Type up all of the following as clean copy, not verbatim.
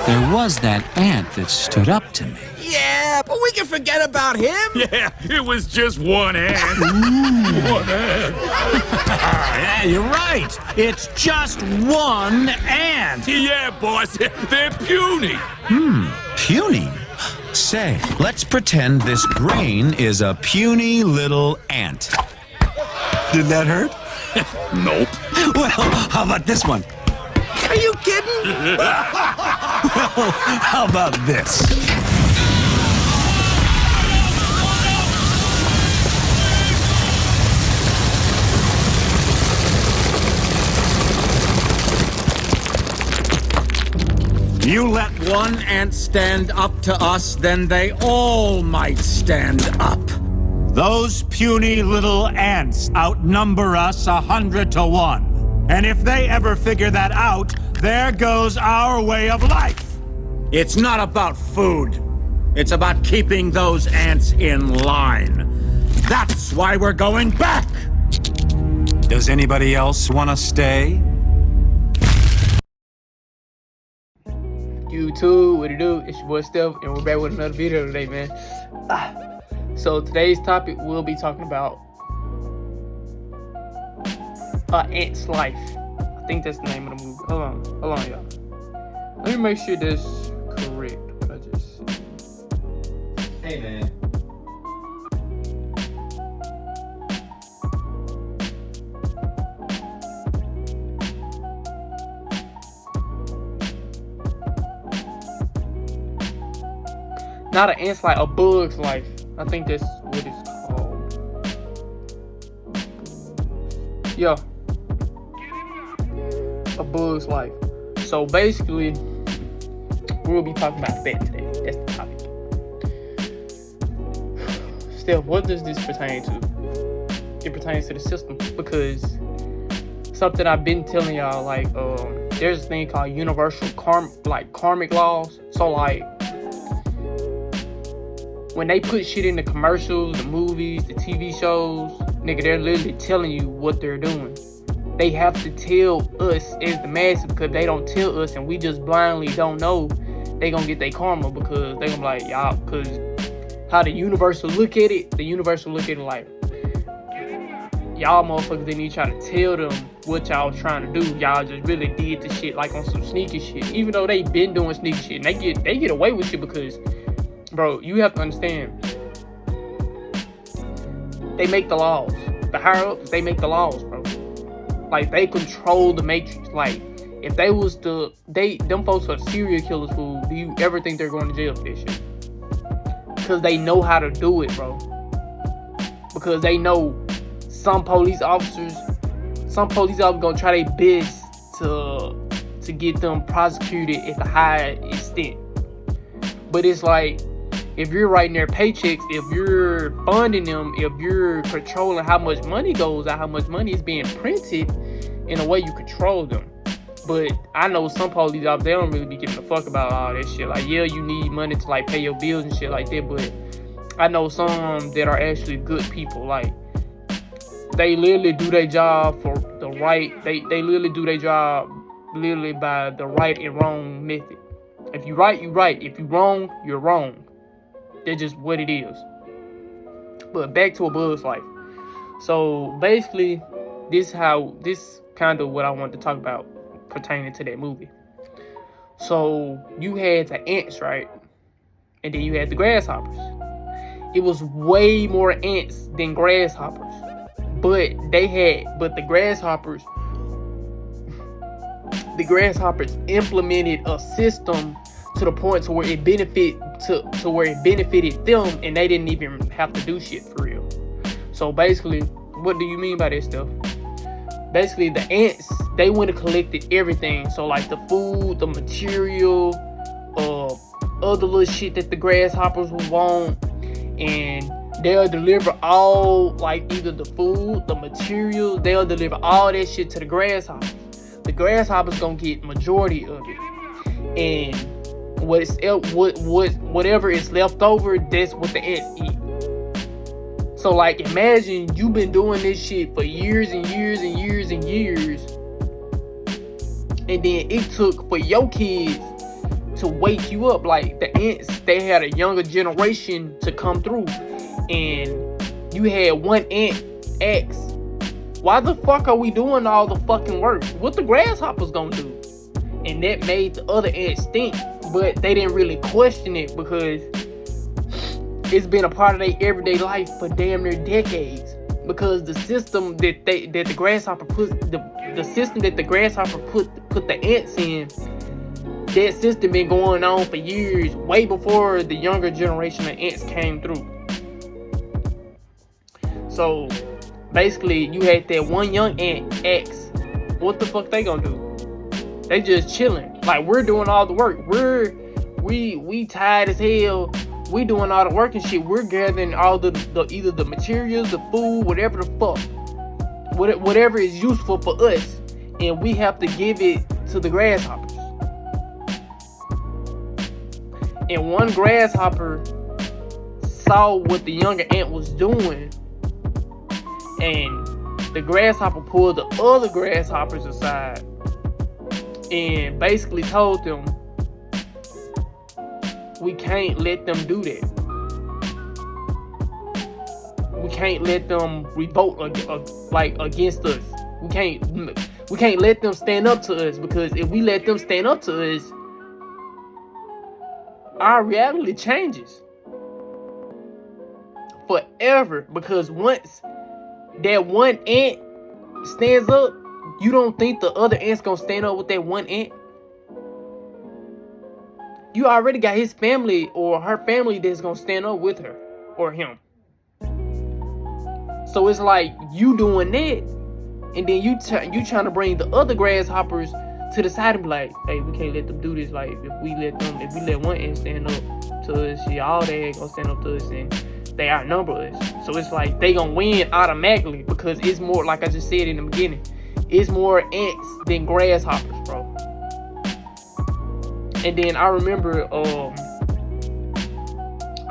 there was that ant that stood up to me. Yeah, but we can forget about him. Yeah, it was just one ant. One ant. Yeah, you're right. It's just one ant. Yeah, boss, they're puny. Puny? Say, let's pretend this grain is a puny little ant. Did that hurt? Nope. Well, how about this one? Are you kidding? Well, how about this? You let one ant stand up to us, then they all might stand up. Those puny little ants outnumber us 100 to 1. And if they ever figure that out, there goes our way of life. It's not about food. It's about keeping those ants in line. That's why we're going back. Does anybody else want to stay? YouTube, what it do? It's your boy Steph, and we're back with another video today, man. So today's topic, we'll be talking about Ant's Life. I think that's the name of the movie. Hold on, y'all. Let me make sure this is correct. Hey, man. Not an Ant's Life, A Bug's Life. I think that's what it's called. Yeah. A Bug's Life. So basically, we'll be talking about that today. That's the topic. Steph, what does this pertain to? It pertains to the system, because something I've been telling y'all, like, there's a thing called universal karmic laws. So like, when they put shit in the commercials, the movies, the TV shows, nigga, they're literally telling you what they're doing. They have to tell us as the masses, because they don't tell us and we just blindly don't know, they gonna get their karma, because they gonna be like, y'all, because how the universe will look at it, like, y'all motherfuckers didn't even try to tell them what y'all trying to do. Y'all just really did the shit like on some sneaky shit, even though they been doing sneaky shit, and they get away with shit because, bro, you have to understand, they make the laws. The higher ups, they make the laws, bro. Like, they control the matrix. Like, if they was them folks are serial killers, fool. Do you ever think they're going to jail for this shit? Because they know how to do it, bro. Because they know some police officers gonna try their best to get them prosecuted at the high extent. But it's like, if you're writing their paychecks, if you're funding them, if you're controlling how much money goes out, how much money is being printed, in a way you control them. But I know some police out there don't really be giving a fuck about all that shit. Like, yeah, you need money to like pay your bills and shit like that, but I know some that are actually good people. Like, they literally do their job for the right. They literally do their job literally by the right and wrong method. If you right, you right. If you wrong, you're wrong. That's just what it is. But back to A Bug's Life. So basically, this kind of what I wanted to talk about pertaining to that movie. So you had the ants, right? And then you had the grasshoppers. It was way more ants than grasshoppers. But the grasshoppers implemented a system to the point to where it benefited them, and they didn't even have to do shit for real. So basically, what do you mean by this stuff? Basically, the ants, they went and collected everything. So like the food, the material, other little shit that the grasshoppers would want, and they'll deliver all, like, either the food, the material, they'll deliver all that shit to the grasshoppers. The grasshoppers gonna get majority of it, and whatever is left over, that's what the ants eat. So like, imagine you've been doing this shit for years and years and years and years, and then it took for your kids to wake you up. Like the ants, they had a younger generation to come through, and you had one ant X. Why the fuck are we doing all the fucking work? What the grasshoppers gonna do? And that made the other ants think, but they didn't really question it because it's been a part of their everyday life for damn near decades. Because the system that the grasshopper put the system that the grasshopper put the ants in, that system been going on for years, way before the younger generation of ants came through. So basically, you had that one young ant X. What the fuck they gonna do? They just chilling. Like, we're doing all the work. We tired as hell. We doing all the work and shit. We're gathering all the either the materials, the food, whatever the fuck, whatever is useful for us, and we have to give it to the grasshoppers. And one grasshopper saw what the younger ant was doing, and the grasshopper pulled the other grasshoppers aside and basically told them, we can't let them do that. We can't let them revolt against us. We can't let them stand up to us, because if we let them stand up to us, our reality changes forever. Because once that one ant stands up, you don't think the other ant's gonna stand up with that one ant? You already got his family or her family that's gonna stand up with her or him. So it's like you doing that, and then you trying to bring the other grasshoppers to the side and be like, hey, we can't let them do this. Like, if we let one ant stand up to us, all they ain't gonna stand up to us, and they outnumber us. So it's like they gonna win automatically, because it's more, like I just said in the beginning, it's more ants than grasshoppers, bro. And then I remember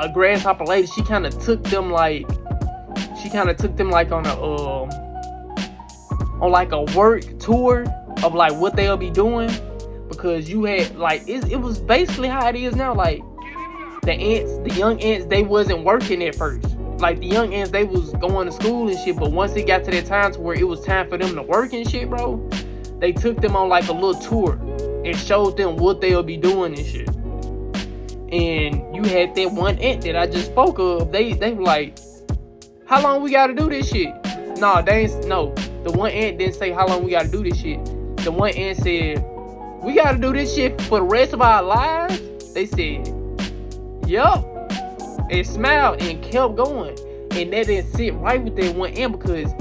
a grasshopper lady, she kind of took them like on a work tour of like what they'll be doing, because you had like it was basically how it is now. Like the young ants, they wasn't working at first. Like the young ants, they was going to school and shit, but once it got to that time to where it was time for them to work and shit, bro, they took them on like a little tour and showed them what they'll be doing and shit. And you had that one ant that I just spoke of. They were like, how long we gotta do this shit? The one ant didn't say how long we gotta do this shit. The one ant said, we gotta do this shit for the rest of our lives? They said, yup. And smiled and kept going. And that didn't sit right with that one ant, because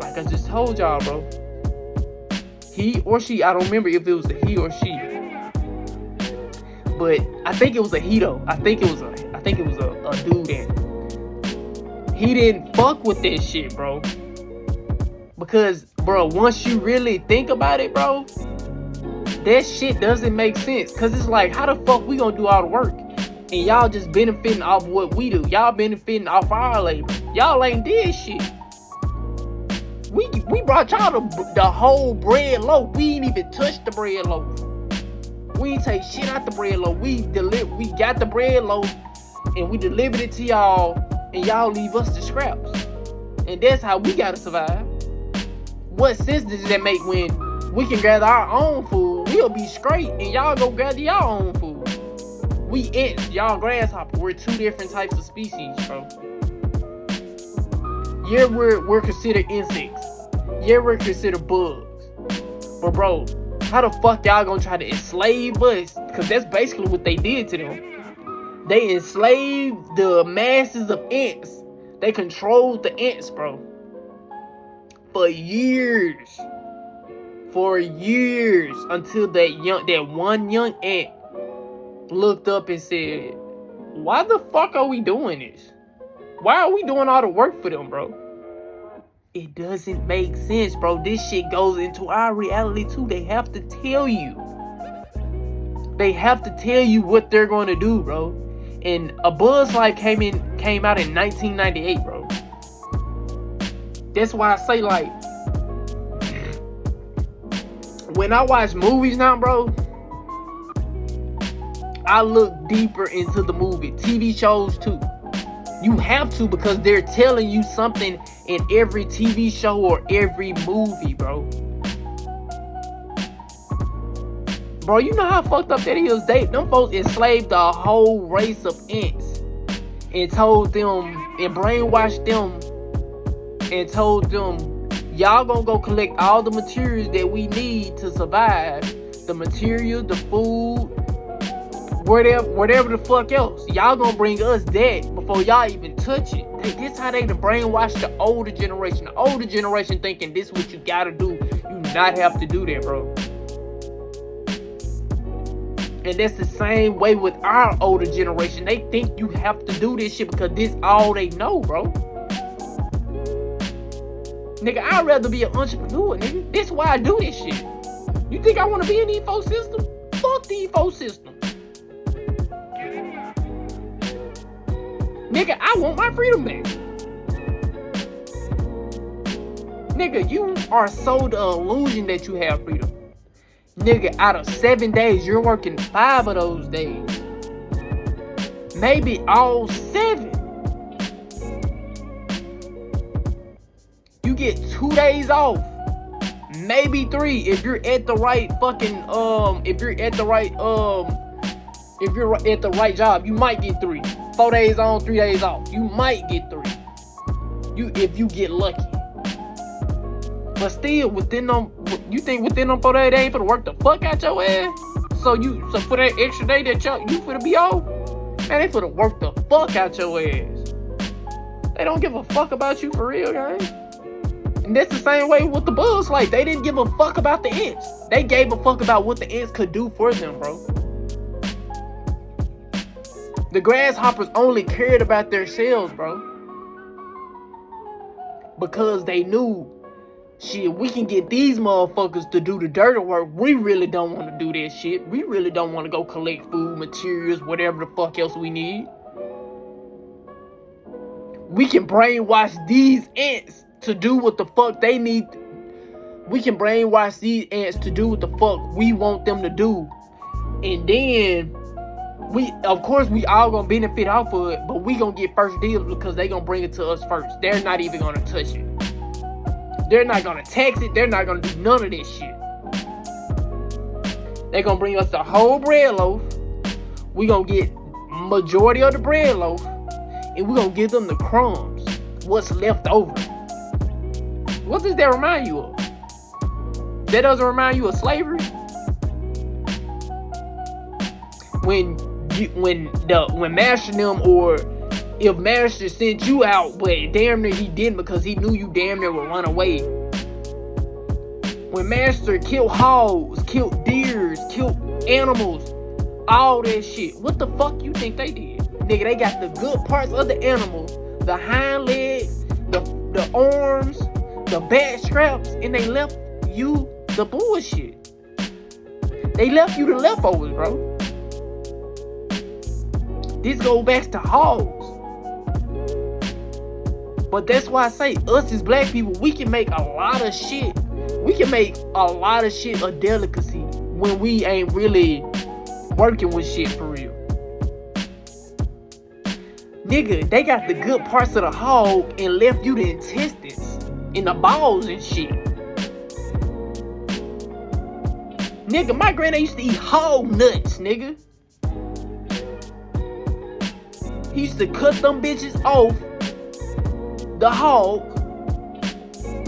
like I just told y'all, bro, he or she, I don't remember if it was a he or she, but I think it was a he though. I think it was a dude ant. He didn't fuck with that shit, bro. Because, bro, once you really think about it, bro, that shit doesn't make sense. Cause it's like, how the fuck we gonna do all the work? And y'all just benefiting off what we do. Y'all benefiting off our labor. Y'all ain't did shit. We brought y'all the whole bread loaf. We ain't even touched the bread loaf. We ain't take shit out the bread loaf. We got the bread loaf and we delivered it to y'all, and y'all leave us the scraps. And that's how we gotta survive. What sense does that make when we can gather our own food? We'll be straight, and y'all go gather your own food. We ants, y'all grasshopper. We're two different types of species, bro. Yeah, we're considered insects. Yeah, we're considered bugs. But bro, how the fuck y'all gonna try to enslave us? Because that's basically what they did to them. They enslaved the masses of ants. They controlled the ants, bro. For years. Until that one young ant looked up and said, why the fuck are we doing this? Why are we doing all the work for them, bro? It doesn't make sense, bro. This shit goes into our reality too. They have to tell you. They have to tell you what they're going to do, bro. And A Bug's Life came out in 1998, bro. That's why I say, like, when I watch movies now, bro, I look deeper into the movie. TV shows too. You have to, because they're telling you something in every TV show or every movie, bro. Bro, you know how fucked up that is? Them folks enslaved a whole race of ants and told them and brainwashed them and told them, y'all gonna go collect all the materials that we need to survive. The materials, the food, whatever the fuck else. Y'all gonna bring us that before y'all even touch it. This how they brainwash the older generation. The older generation thinking this is what you gotta do. You not have to do that, bro. And that's the same way with our older generation. They think you have to do this shit because this all they know, bro. Nigga, I'd rather be an entrepreneur, nigga. That's why I do this shit. You think I want to be in the EFO system? Fuck the EFO system. Nigga, I want my freedom back. Nigga, you are sold the illusion that you have freedom. Nigga, out of 7 days, you're working 5 of those days. Maybe all 7. You get 2 days off. Maybe 3 if you're at the right fucking if you're at the right job. You might get 3. 4 days on, 3 days off. You might get 3. If you get lucky. But still, you think within them 4 days they ain't finna work the fuck out your ass? So for that extra day that you finna be off, man, they finna work the fuck out your ass. They don't give a fuck about you for real, guys. And that's the same way with the bugs. Like, they didn't give a fuck about the ants. They gave a fuck about what the ants could do for them, bro. The grasshoppers only cared about themselves, bro. Because they knew, shit, we can get these motherfuckers to do the dirty work. We really don't want to do that shit. We really don't want to go collect food, materials, whatever the fuck else we need. We can brainwash these ants to do what the fuck they need. We can brainwash these ants to do what the fuck we want them to do. And then, of course, we all gonna benefit off of it, but we gonna get first deals because they gonna bring it to us first. They're not even gonna touch it. They're not gonna tax it. They're not gonna do none of this shit. They're gonna bring us the whole bread loaf. We gonna get majority of the bread loaf, and we gonna give them the crumbs, what's left over. What does that remind you of? That doesn't remind you of slavery? When Master them, or if Master sent you out, but damn near he didn't because he knew you damn near would run away. When Master killed hogs, killed deers, killed animals, all that shit, what the fuck you think they did? Nigga, they got the good parts of the animal, the hind legs, the arms, the back straps, and they left you the bullshit. They left you the leftovers, bro. This goes back to hogs. But that's why I say, us as black people, we can make a lot of shit. We can make a lot of shit a delicacy when we ain't really working with shit for real. Nigga, they got the good parts of the hog and left you the intestines and the balls and shit. Nigga, my granddad used to eat hog nuts, nigga. He used to cut them bitches off the hog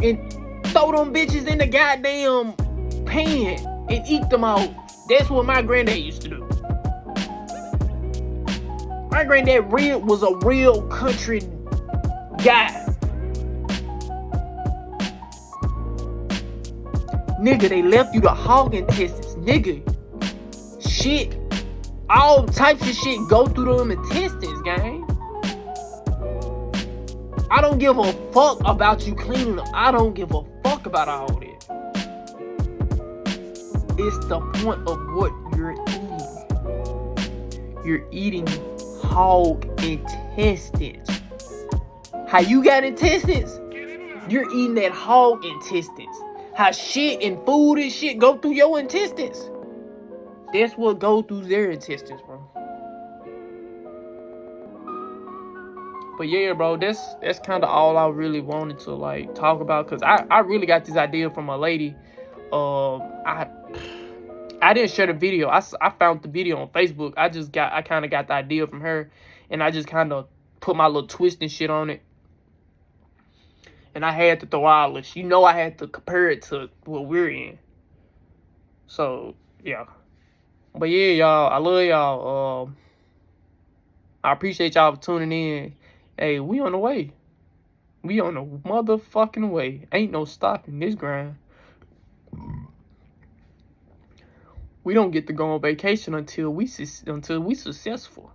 and throw them bitches in the goddamn pan and eat them out. That's what my granddad used to do. My granddad was a real country guy. Nigga, they left you the hog intestines. Nigga, shit. All types of shit go through them intestines, gang. I don't give a fuck about you cleaning them. I don't give a fuck about all that. It's the point of what you're eating. You're eating hog intestines. How you got intestines? You're eating that hog intestines. How shit and food and shit go through your intestines. That's what goes through their intestines, bro. But yeah, bro, that's kind of all I really wanted to like talk about, cause I really got this idea from a lady. I didn't share the video. I found the video on Facebook. I kind of got the idea from her, and I just kind of put my little twist and shit on it. And I had to throw all this. You know, I had to compare it to what we're in. So yeah. But yeah, y'all, I love y'all. I appreciate y'all for tuning in. Hey, we on the way. We on the motherfucking way. Ain't no stopping this grind. We don't get to go on vacation until we successful.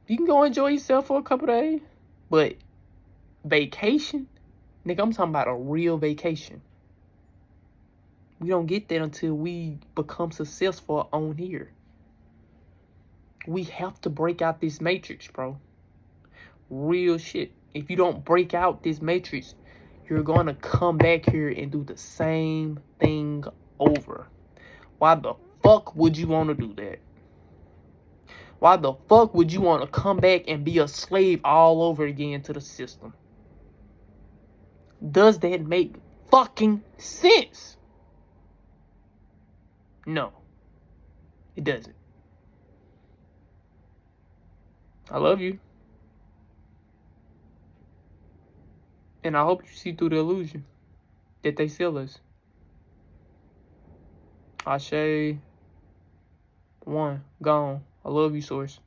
You can go enjoy yourself for a couple days, but vacation, nigga, I'm talking about a real vacation. We don't get that until we become successful on here. We have to break out this matrix, bro. Real shit. If you don't break out this matrix, you're going to come back here and do the same thing over. Why the fuck would you want to do that? Why the fuck would you want to come back and be a slave all over again to the system? Does that make fucking sense? No, it doesn't. I love you. And I hope you see through the illusion that they sell us. Ashe. One. Gone. I love you, Source.